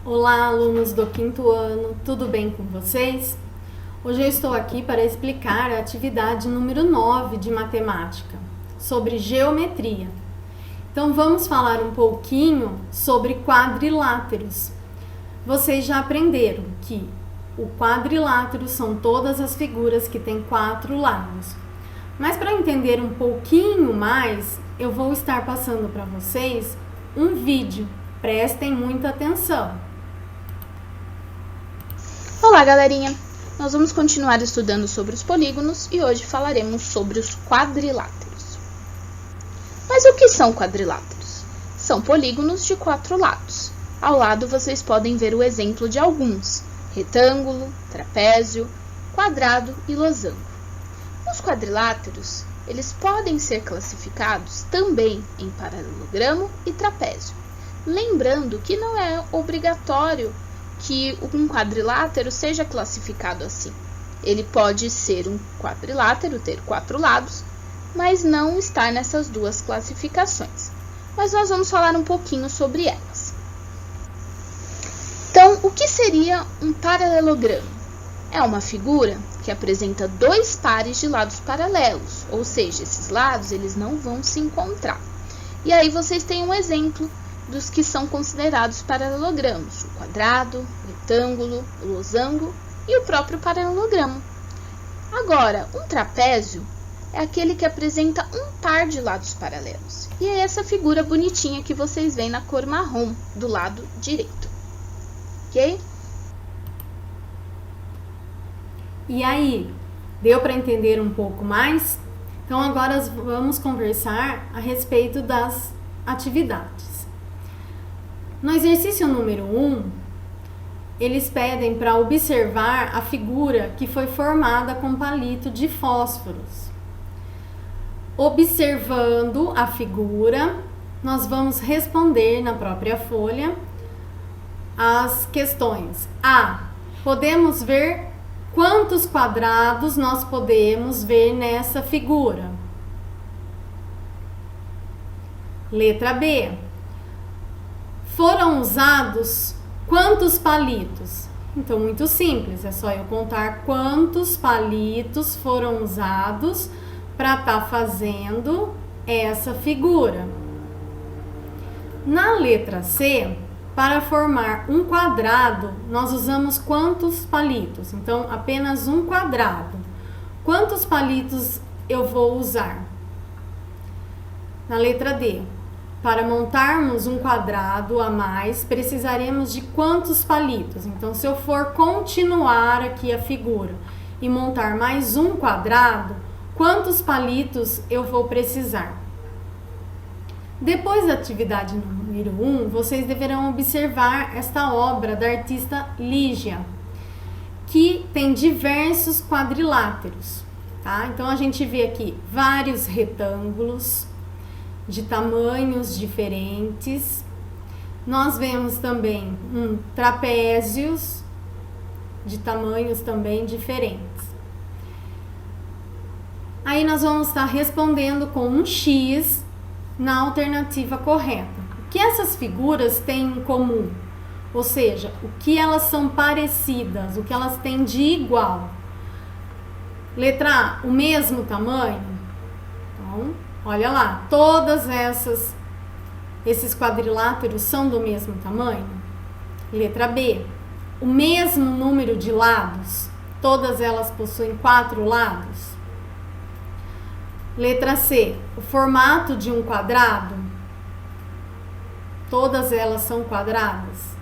Olá, alunos do quinto ano, tudo bem com vocês? Hoje eu estou aqui para explicar a atividade número 9 de matemática, sobre geometria. Então vamos falar um pouquinho sobre quadriláteros. Vocês já aprenderam que o quadrilátero são todas as figuras que têm 4 lados. Mas para entender um pouquinho mais, eu vou estar passando para vocês um vídeo. Prestem muita atenção. Olá, galerinha! Nós vamos continuar estudando sobre os polígonos e hoje falaremos sobre os quadriláteros. Mas o que são quadriláteros? São polígonos de 4 lados. Ao lado vocês podem ver o exemplo de alguns: retângulo, trapézio, quadrado e losango. Os quadriláteros, eles podem ser classificados também em paralelogramo e trapézio. Lembrando que não é obrigatório que um quadrilátero seja classificado assim. Ele pode ser um quadrilátero, ter 4 lados, mas não estar nessas duas classificações. Mas nós vamos falar um pouquinho sobre elas. Então, o que seria um paralelogramo? É uma figura que apresenta 2 pares de lados paralelos, ou seja, esses lados eles não vão se encontrar. E aí vocês têm um exemplo dos que são considerados paralelogramos: o quadrado, o retângulo, o losango e o próprio paralelogramo. Agora, um trapézio é aquele que apresenta um par de lados paralelos. E é essa figura bonitinha que vocês veem na cor marrom do lado direito. Ok? E aí, deu para entender um pouco mais? Então agora vamos conversar a respeito das atividades. No exercício número 1, eles pedem para observar a figura que foi formada com palito de fósforos. Observando a figura, nós vamos responder na própria folha as questões. A. Podemos ver quantos quadrados nós podemos ver nessa figura? Letra B. Foram usados quantos palitos? Então, muito simples, é só eu contar quantos palitos foram usados para estar fazendo essa figura. Na letra C, para formar um quadrado, nós usamos quantos palitos? Então, apenas um quadrado. Quantos palitos eu vou usar? Na letra D, para montarmos um quadrado a mais, precisaremos de quantos palitos? Então, se eu for continuar aqui a figura e montar mais um quadrado, quantos palitos eu vou precisar? Depois da atividade número 1, vocês deverão observar esta obra da artista Lígia, que tem diversos quadriláteros, tá? Então, a gente vê aqui vários retângulos de tamanhos diferentes. Nós vemos também trapézios de tamanhos também diferentes. Aí nós vamos estar respondendo com um X na alternativa correta. O que essas figuras têm em comum? Ou seja, o que elas são parecidas, o que elas têm de igual? Letra A, o mesmo tamanho? Então, olha lá, todas esses quadriláteros são do mesmo tamanho? Letra B, o mesmo número de lados? Todas elas possuem 4 lados? Letra C, o formato de um quadrado? Todas elas são quadradas?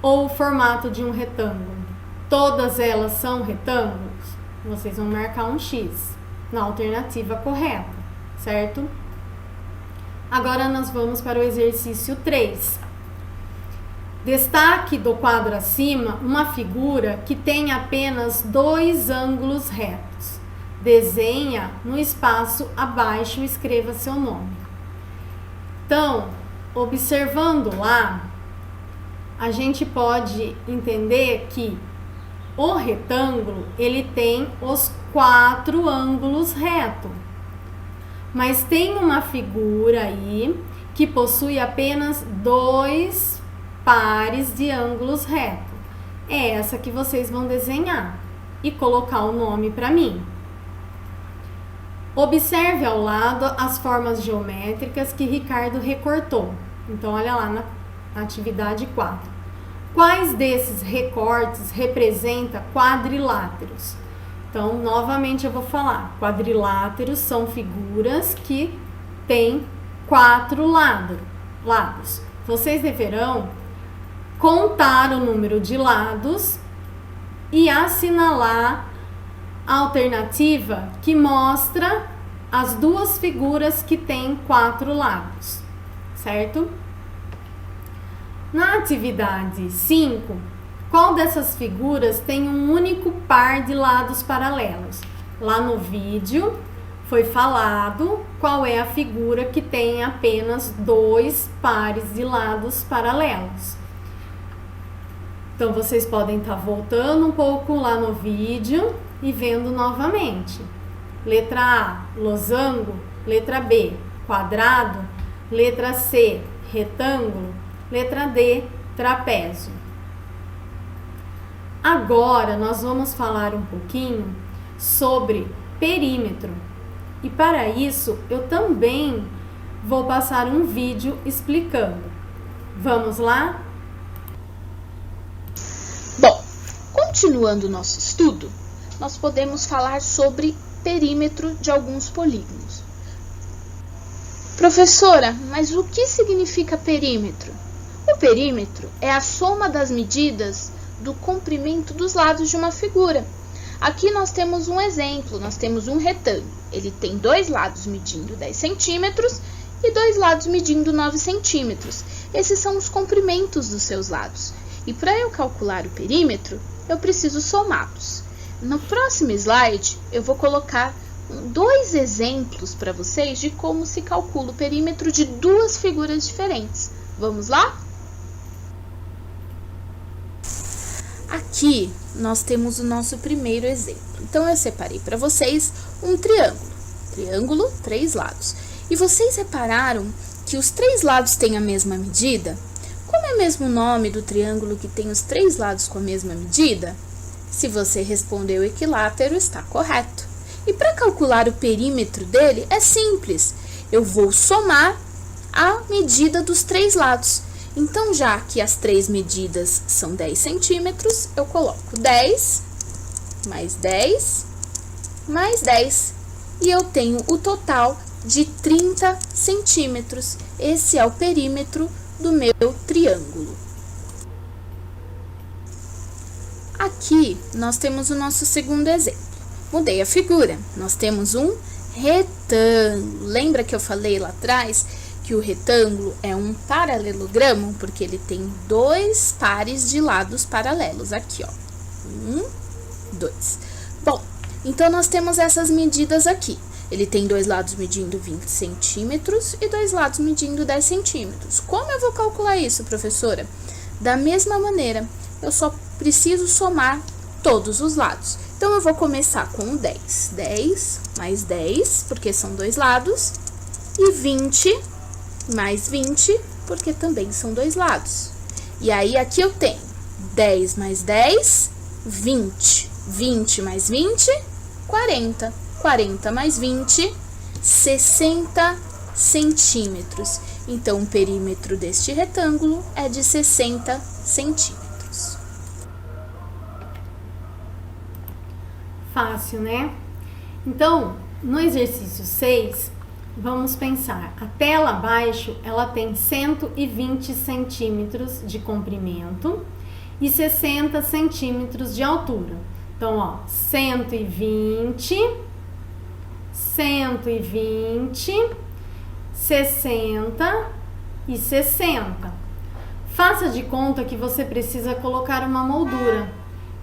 Ou o formato de um retângulo? Todas elas são retângulos? Vocês vão marcar um X na alternativa correta, certo? Agora nós vamos para o exercício 3. Destaque do quadro acima uma figura que tem apenas 2 ângulos retos. Desenha no espaço abaixo e escreva seu nome. Então, observando lá, a gente pode entender que o retângulo, ele tem os 4 ângulos retos. Mas tem uma figura aí que possui apenas 2 pares de ângulos retos. É essa que vocês vão desenhar e colocar o nome para mim. Observe ao lado as formas geométricas que Ricardo recortou. Então, olha lá na atividade 4. Quais desses recortes representa quadriláteros? Então, novamente eu vou falar. Quadriláteros são figuras que têm 4 lados. Vocês deverão contar o número de lados e assinalar a alternativa que mostra as duas figuras que têm 4 lados, certo? Na atividade 5, qual dessas figuras tem um único par de lados paralelos? Lá no vídeo foi falado qual é a figura que tem apenas 2 pares de lados paralelos. Então, vocês podem estar voltando um pouco lá no vídeo e vendo novamente. Letra A, losango. Letra B, quadrado. Letra C, retângulo. Letra D, trapézio. Agora, nós vamos falar um pouquinho sobre perímetro. E para isso, eu também vou passar um vídeo explicando. Vamos lá? Bom, continuando o nosso estudo, nós podemos falar sobre perímetro de alguns polígonos. Professora, mas o que significa perímetro? O perímetro é a soma das medidas do comprimento dos lados de uma figura. Aqui nós temos um exemplo, nós temos um retângulo. Ele tem 2 lados medindo 10 centímetros e 2 lados medindo 9 centímetros. Esses são os comprimentos dos seus lados. E para eu calcular o perímetro, eu preciso somá-los. No próximo slide, eu vou colocar 2 exemplos para vocês de como se calcula o perímetro de 2 figuras diferentes. Vamos lá? Aqui nós temos o nosso primeiro exemplo. Então, eu separei para vocês um triângulo. Triângulo, 3 lados. E vocês repararam que os 3 lados têm a mesma medida? Como é mesmo o nome do triângulo que tem os 3 lados com a mesma medida? Se você respondeu equilátero, está correto. E para calcular o perímetro dele, é simples. Eu vou somar a medida dos 3 lados. Então, já que as 3 medidas são 10 centímetros, eu coloco 10, mais 10, mais 10. E eu tenho o total de 30 centímetros. Esse é o perímetro do meu triângulo. Aqui, nós temos o nosso segundo exemplo. Mudei a figura. Nós temos um retângulo. Lembra que eu falei lá atrás que o retângulo é um paralelogramo? Porque ele tem 2 pares de lados paralelos. Aqui, ó. 1, 2. Bom, então nós temos essas medidas aqui. Ele tem 2 lados medindo 20 centímetros e 2 lados medindo 10 centímetros. Como eu vou calcular isso, professora? Da mesma maneira, eu só preciso somar todos os lados. Então, eu vou começar com 10. 10 mais 10, porque são 2 lados. E 20 mais 20, porque também são 2 lados. E aí, aqui eu tenho 10 mais 10, 20. 20 mais 20, 40. 40 mais 20, 60 centímetros. Então, o perímetro deste retângulo é de 60 centímetros. Fácil, né? Então, no exercício 6, vamos pensar. A tela abaixo, ela tem 120 centímetros de comprimento e 60 centímetros de altura. Então, ó, 120, 60 e 60. Faça de conta que você precisa colocar uma moldura.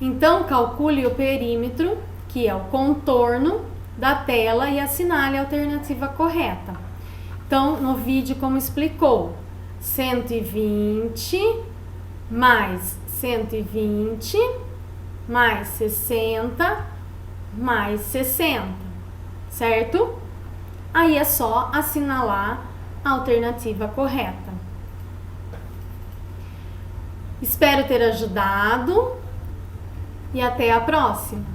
Então, calcule o perímetro, que é o contorno da tela, e assinale a alternativa correta. Então, no vídeo, como explicou, 120 mais 120 mais 60 mais 60. Certo? Aí é só assinalar a alternativa correta. Espero ter ajudado e até a próxima!